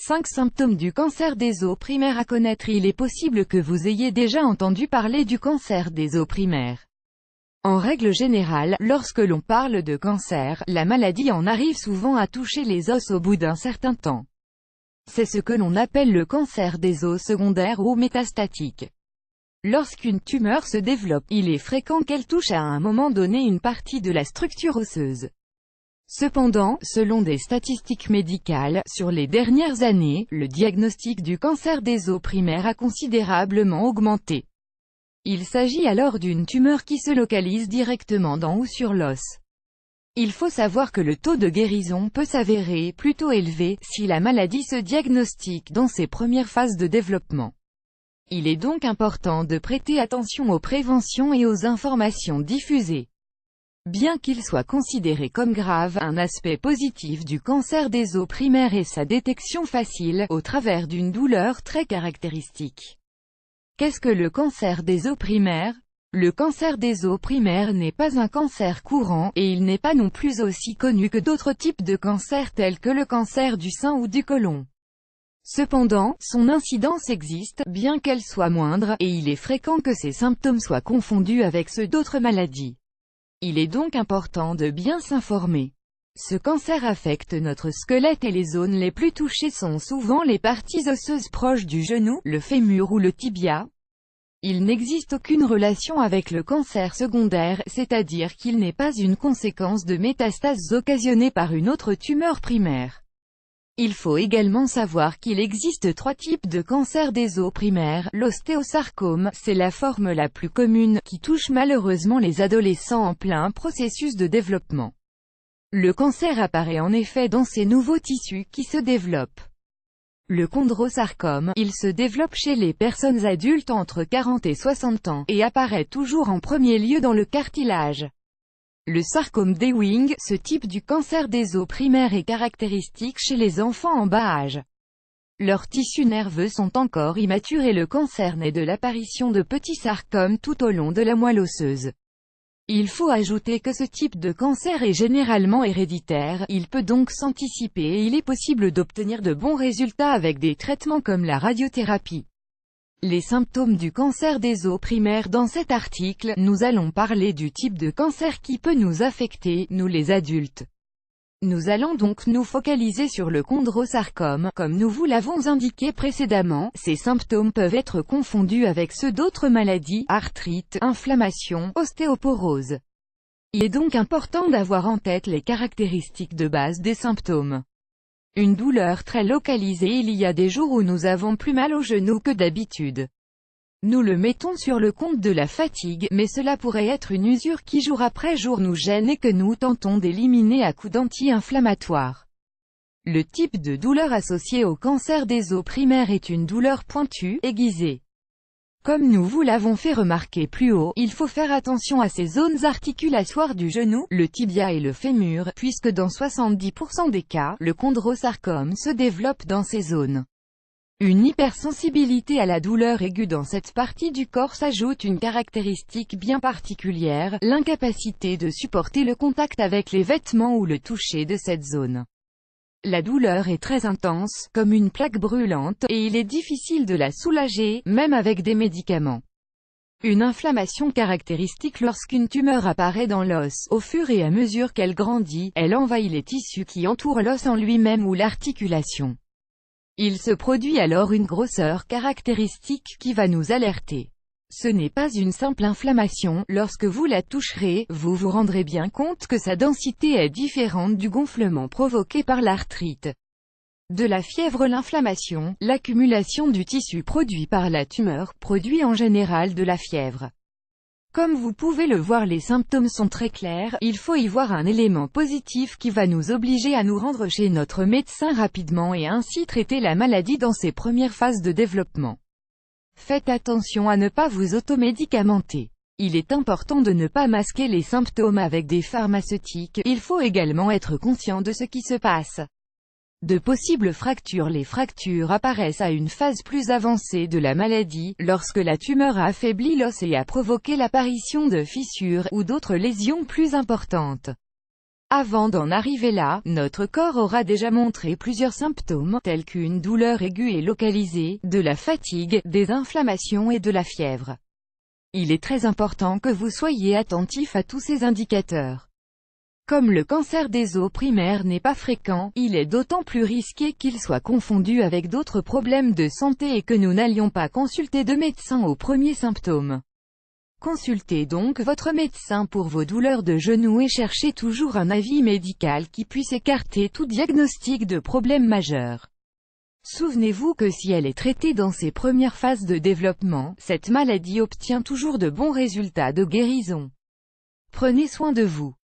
5 symptômes du cancer des os primaires à connaître. Il est possible que vous ayez déjà entendu parler du cancer des os primaires. En règle générale, lorsque l'on parle de cancer, la maladie en arrive souvent à toucher les os au bout d'un certain temps. C'est ce que l'on appelle le cancer des os secondaire ou métastatique. Lorsqu'une tumeur se développe, il est fréquent qu'elle touche à un moment donné une partie de la structure osseuse. Cependant, selon des statistiques médicales, sur les dernières années, le diagnostic du cancer des os primaires a considérablement augmenté. Il s'agit alors d'une tumeur qui se localise directement dans ou sur l'os. Il faut savoir que le taux de guérison peut s'avérer plutôt élevé, si la maladie se diagnostique dans ses premières phases de développement. Il est donc important de prêter attention aux préventions et aux informations diffusées. Bien qu'il soit considéré comme grave, un aspect positif du cancer des os primaires est sa détection facile, au travers d'une douleur très caractéristique. Qu'est-ce que le cancer des os primaires? Le cancer des os primaires n'est pas un cancer courant, et il n'est pas non plus aussi connu que d'autres types de cancers tels que le cancer du sein ou du côlon. Cependant, son incidence existe, bien qu'elle soit moindre, et il est fréquent que ces symptômes soient confondus avec ceux d'autres maladies. Il est donc important de bien s'informer. Ce cancer affecte notre squelette et les zones les plus touchées sont souvent les parties osseuses proches du genou, le fémur ou le tibia. Il n'existe aucune relation avec le cancer secondaire, c'est-à-dire qu'il n'est pas une conséquence de métastases occasionnées par une autre tumeur primaire. Il faut également savoir qu'il existe 3 types de cancer des os primaires. L'ostéosarcome, c'est la forme la plus commune, qui touche malheureusement les adolescents en plein processus de développement. Le cancer apparaît en effet dans ces nouveaux tissus qui se développent. Le chondrosarcome, il se développe chez les personnes adultes entre 40 et 60 ans, et apparaît toujours en premier lieu dans le cartilage. Le sarcome d'Ewing, ce type du cancer des os primaires est caractéristique chez les enfants en bas âge. Leurs tissus nerveux sont encore immatures et le cancer naît de l'apparition de petits sarcomes tout au long de la moelle osseuse. Il faut ajouter que ce type de cancer est généralement héréditaire, il peut donc s'anticiper et il est possible d'obtenir de bons résultats avec des traitements comme la radiothérapie. Les symptômes du cancer des os primaires. Dans cet article, nous allons parler du type de cancer qui peut nous affecter, nous les adultes. Nous allons donc nous focaliser sur le chondrosarcome. Comme nous vous l'avons indiqué précédemment, ces symptômes peuvent être confondus avec ceux d'autres maladies, arthrite, inflammation, ostéoporose. Il est donc important d'avoir en tête les caractéristiques de base des symptômes. Une douleur très localisée. Il y a des jours où nous avons plus mal au genou que d'habitude. Nous le mettons sur le compte de la fatigue, mais cela pourrait être une usure qui jour après jour nous gêne et que nous tentons d'éliminer à coups d'anti-inflammatoires. Le type de douleur associée au cancer des os primaires est une douleur pointue, aiguisée. Comme nous vous l'avons fait remarquer plus haut, il faut faire attention à ces zones articulatoires du genou, le tibia et le fémur, puisque dans 70% des cas, le chondrosarcome se développe dans ces zones. Une hypersensibilité à la douleur aiguë dans cette partie du corps s'ajoute une caractéristique bien particulière, l'incapacité de supporter le contact avec les vêtements ou le toucher de cette zone. La douleur est très intense, comme une plaque brûlante, et il est difficile de la soulager, même avec des médicaments. Une inflammation caractéristique. Lorsqu'une tumeur apparaît dans l'os, au fur et à mesure qu'elle grandit, elle envahit les tissus qui entourent l'os en lui-même ou l'articulation. Il se produit alors une grosseur caractéristique qui va nous alerter. Ce n'est pas une simple inflammation, lorsque vous la toucherez, vous vous rendrez bien compte que sa densité est différente du gonflement provoqué par l'arthrite. De la fièvre. L'inflammation, l'accumulation du tissu produit par la tumeur, produit en général de la fièvre. Comme vous pouvez le voir, les symptômes sont très clairs, il faut y voir un élément positif qui va nous obliger à nous rendre chez notre médecin rapidement et ainsi traiter la maladie dans ses premières phases de développement. Faites attention à ne pas vous automédicamenter. Il est important de ne pas masquer les symptômes avec des pharmaceutiques, il faut également être conscient de ce qui se passe. De possibles fractures. Les fractures apparaissent à une phase plus avancée de la maladie, lorsque la tumeur a affaibli l'os et a provoqué l'apparition de fissures, ou d'autres lésions plus importantes. Avant d'en arriver là, notre corps aura déjà montré plusieurs symptômes, tels qu'une douleur aiguë et localisée, de la fatigue, des inflammations et de la fièvre. Il est très important que vous soyez attentif à tous ces indicateurs. Comme le cancer des os primaires n'est pas fréquent, il est d'autant plus risqué qu'il soit confondu avec d'autres problèmes de santé et que nous n'allions pas consulter de médecin aux premiers symptômes. Consultez donc votre médecin pour vos douleurs de genoux et cherchez toujours un avis médical qui puisse écarter tout diagnostic de problème majeur. Souvenez-vous que si elle est traitée dans ses premières phases de développement, cette maladie obtient toujours de bons résultats de guérison. Prenez soin de vous.